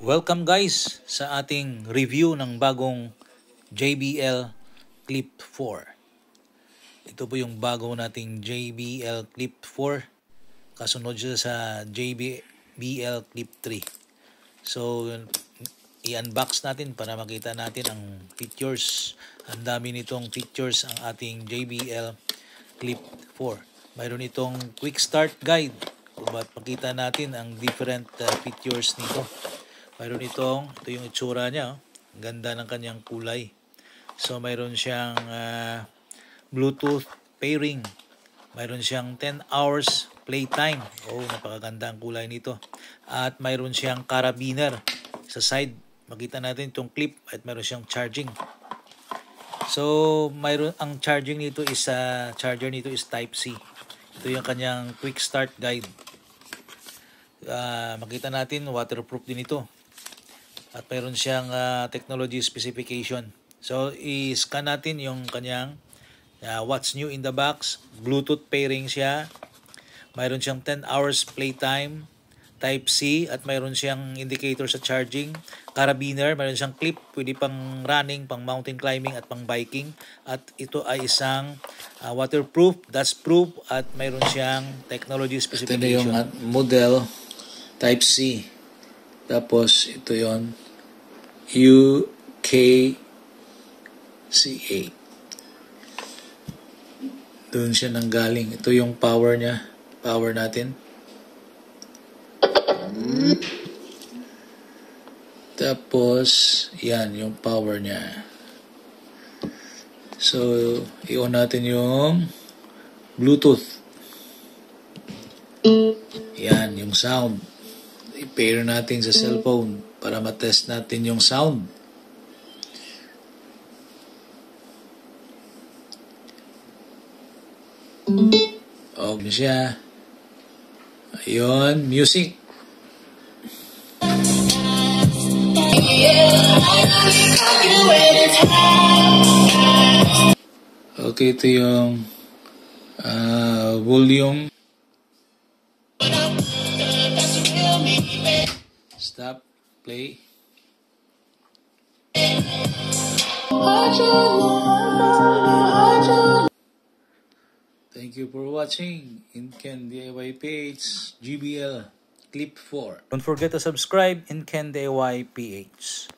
Welcome guys sa ating review ng bagong JBL Clip 4. Ito po yung bago nating JBL Clip 4. Kasunod siya sa JBL Clip 3. So, i-unbox natin para makita natin ang features. Ang dami nitong features ang ating JBL Clip 4. Mayroon itong quick start guide kung ba't makita natin ang different features nito. Mayroon ito yung itsura niya. Ang ganda ng kanyang kulay. So, mayroon siyang Bluetooth pairing. Mayroon siyang 10 hours playtime. Napakaganda ang kulay nito. At mayroon siyang carabiner sa side. Makita natin itong clip at mayroon siyang charging. So, ang charging nito is charger nito is Type-C. Ito yung kanyang quick start guide. Makita natin waterproof din ito. At mayroon siyang technology specification. So, i-scan natin yung kanyang what's new in the box. Bluetooth pairing siya. Mayroon siyang 10 hours playtime. Type-C. At mayroon siyang indicator sa charging. Carabiner. Mayroon siyang clip. Pwede pang running, pang mountain climbing, at pang biking. At ito ay isang waterproof, dustproof. At mayroon siyang technology specification. Ito na yung model Type-C. Tapos ito yon UKCA. Doon siya nanggaling. Ito yung power niya. Power natin. Tapos, yan yung power niya. So, i-on natin yung Bluetooth. Yan, yung sound. I-pair natin sa cellphone para matest natin yung sound. Okay siya. Ayun, music. Okay, ito yung volume. Stop, play. Thank you for watching InKen DIY PH JBL Clip 4. Don't forget to subscribe in Ken DIY PH.